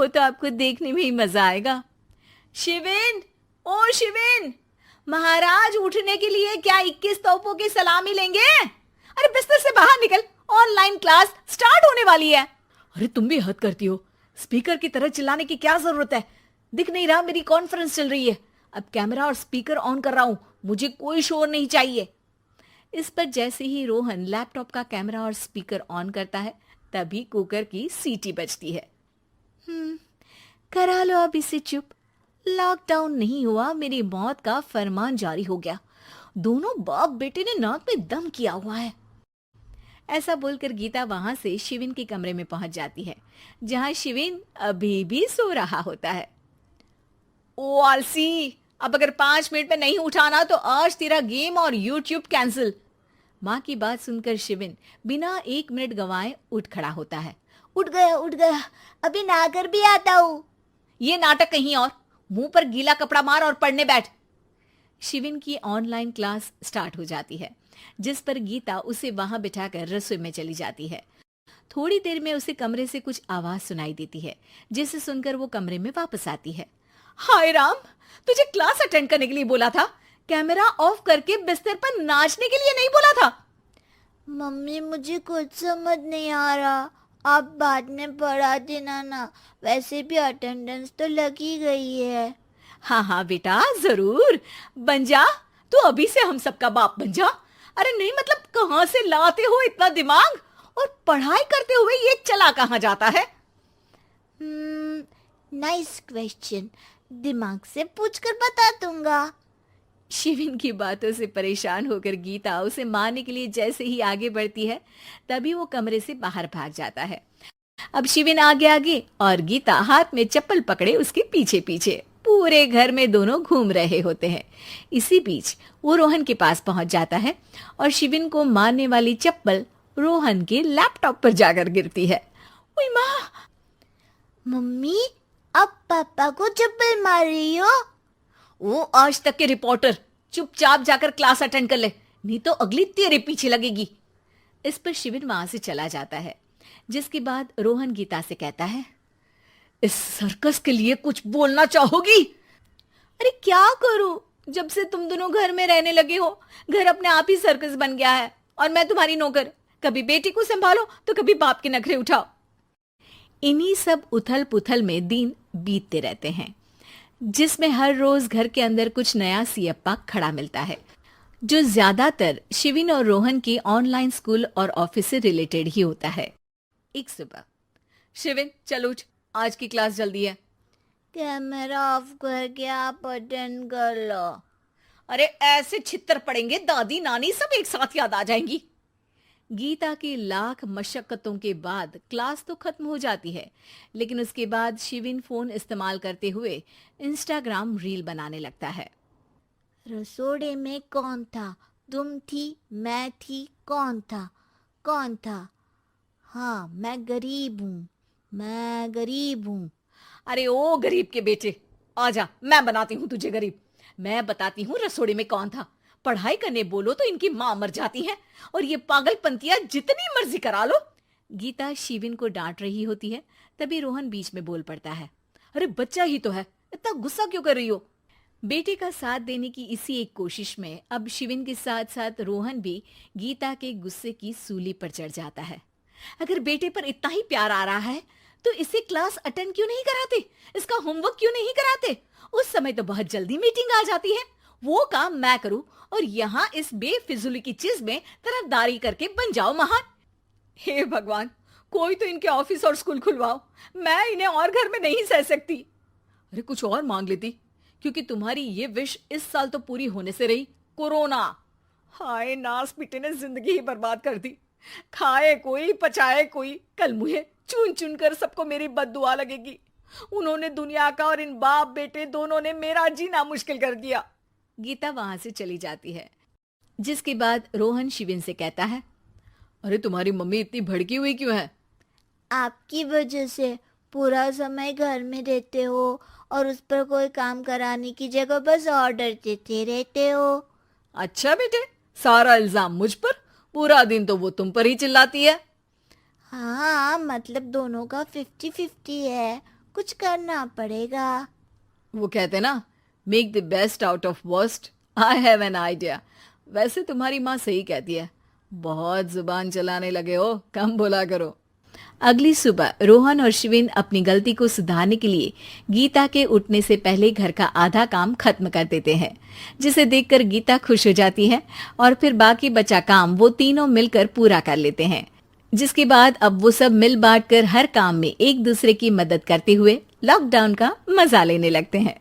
वो तो आपको देखने में ही मजा आएगा। शिविन, ओ शिविन, महाराज उठने के लिए क्या 21 तोपों की सलामी लेंगे? अरे बिस्तर से बाहर निकल, ऑनलाइन क्लास स्टार्ट होने वाली है। अरे तुम भी हद करती हो, स्पीकर की तरह चिल्लाने की क्या जरूरत है? दिख नहीं रहा मेरी कॉन्फ्रेंस चल रही है। अब कैमरा और स्पीकर ऑन कर रहा हूं, मुझे कोई शोर नहीं चाहिए। इस पर जैसे ही रोहन लैपटॉप का कैमरा और स्पीकर ऑन करता है, तभी कुकर की सीटी बजती है। करा लो अब इसे चुप। लॉकडाउन नहीं हुआ, मेरी मौत का फरमान जारी हो गया। दोनों बाप बेटे ने नाक में दम किया हुआ है। ऐसा बोलकर गीता वहां से शिविन के कमरे में पहुंच जाती है, जहां शिविन अभी भी सो रहा होता है। ओ आलसी, अब अगर 5 मिनट में नहीं उठाना तो आज तेरा गेम और यूट्यूब कैंसिल। माँ की बात सुनकर शिविन बिना 1 मिनट गंवाए उठ खड़ा होता है। उठ गया, अभी नहाकर भी आता हूँ। ये नाटक कहीं और, मुंह पर गीला कपड़ा मार और पढ़ने बैठ। शिविन की ऑनलाइन क्लास स्टार्ट हो जाती है, जिस पर गीता उसे वहां बिठाकर रसोई में चली जाती है। थोड़ी देर में उसे कमरे से कुछ आवाज सुनाई देती है, जिसे सुनकर वो कमरे में वापस आती है। हाय राम, तुझे क्लास अटेंड करने के लिए बोला था, कैमरा ऑफ करके बिस्तर पर नाचने के लिए नहीं बोला था। मम्मी मुझे कुछ समझ नहीं आ रहा, आप बाद में पढ़ा देना ना, वैसे भी अटेंडेंस तो लगी गई है। हाँ हाँ बेटा, जरूर बन जा, तू अभी से हम सबका बाप बन जा। अरे नहीं मतलब कहाँ से लाते हो इतना दिमाग, और पढ़ाई करते हुए ये चला कहाँ जाता है? नाइस क्वेश्चन, दिमाग से पूछकर बता दूंगा। शिविन की बातों से परेशान होकर गीता उसे मारने के लिए जैसे ही आगे बढ़ती है, तभी वो कमरे से बाहर भाग जाता है। अब शिविन आगे आगे और गीता हाथ में चप्पल पकड़े उसके पीछे पीछे पूरे घर में दोनों घूम रहे होते हैं। इसी बीच वो रोहन के पास पहुंच जाता है और शिविन को मारने वाली चप्पल रोहन के लैपटॉप पर जाकर गिरती है। ओए माँ! मम्मी, अब पापा को चप्पल मार रही हो? वो आज तक के रिपोर्टर, चुपचाप जाकर क्लास अटेंड कर ले, नहीं तो अगली तेरे पीछे लगेगी। इस पर शिविन वहां से चला जाता है, जिसके बाद रोहन गीता से कहता है, इस सर्कस के लिए कुछ बोलना चाहोगी? अरे क्या करूं, जब से तुम दोनों घर में रहने लगे हो, घर अपने आप ही सर्कस बन गया है और मैं तुम्हारी नौकर। कभी बेटी को संभालो तो कभी बाप के नखरे उठाओ। इन्हीं सब उथल पुथल में दिन बीतते रहते हैं, जिसमें हर रोज घर के अंदर कुछ नया सियप्पा खड़ा मिलता है, जो ज्यादातर शिविन और रोहन के ऑनलाइन स्कूल और ऑफिस से रिलेटेड ही होता है। एक सुबह, शिविन चल उठ, आज की क्लास जल्दी है। कैमरा ऑफ करके आप अटेंड कर लो। अरे ऐसे छित्तर पड़ेंगे, दादी नानी सब एक साथ याद आ जाएंगी। गीता की लाख मशक्कतों के बाद क्लास तो खत्म हो जाती है, लेकिन उसके बाद शिविन फोन इस्तेमाल करते हुए इंस्टाग्राम रील बनाने लगता है। रसोड़े में कौन था? तुम थी, मैं थी, कौन था? कौन था? हाँ, मैं गरीब हूँ। अरे ओ गरीब के बेटे, आजा, मैं बनाती हूँ तुझे गरीब। मैं बताती हूँ रसोड़े में कौन था। पढ़ाई करने बोलो तो इनकी माँ मर जाती है, और ये पागलपंतियां जितनी मर्जी करा लो। गीता शिविन को डांट रही होती है, तभी रोहन बीच में बोल पड़ता है। अरे बच्चा ही तो है, इतना गुस्सा क्यों कर रही हो? बेटे का साथ देने की इसी एक कोशिश में अब शिविन के साथ साथ रोहन भी गीता के गुस्से की सूली पर चढ़ जाता है। अगर बेटे पर इतना ही प्यार आ रहा है तो इसे क्लास अटेंड क्यों नहीं कराते, इसका होमवर्क क्यों नहीं कराते? उस समय तो बहुत जल्दी मीटिंग आ जाती है, वो काम मैं करूं और यहाँ इस बेफिजुली की चीज में तरफदारी करके बन जाओ महान। हे भगवान, कोई तो इनके ऑफिस और स्कूल खुलवाओ, मैं इन्हें और घर में नहीं सह सकती। अरे कुछ और मांग लेती, क्योंकि तुम्हारी ये विश इस साल तो पूरी होने से रही, कोरोना। हाय नास बेटे ने जिंदगी ही बर्बाद कर दी। खाए कोई पचाए कोई, कल मुझे चुन चुन कर सबको मेरी बद्दुआ लगेगी। उन्होंने दुनिया का और इन बाप बेटे दोनों ने मेरा जीना मुश्किल कर दिया। गीता वहां से चली जाती है, जिसके बाद रोहन शिविन से कहता है, अरे तुम्हारी मम्मी इतनी भड़की हुई क्यों है? आपकी वजह से पूरा समय घर में रहते हो और उस पर कोई काम कराने की जगह बस ऑर्डर देते रहते हो। अच्छा बेटे, सारा इल्जाम मुझ पर, पूरा दिन तो वो तुम पर ही चिल्लाती है। हाँ, मतलब दोनों का 50-50 है, कुछ करना पड़ेगा। वो कहते ना, make the best out of worst. I have an idea. वैसे तुम्हारी माँ सही कहती है, बहुत जुबान चलाने लगे हो, कम बोला करो। अगली सुबह रोहन और शिवेन अपनी गलती को सुधारने के लिए गीता के उठने से पहले घर का आधा काम खत्म कर देते हैं, जिसे देखकर गीता खुश हो जाती है और फिर बाकी बचा काम वो तीनों मिलकर पूरा कर लेते हैं। जिसके बाद अब वो सब मिल बांट कर हर काम में एक दूसरे की मदद करते हुए लॉकडाउन का मजा लेने लगते हैं।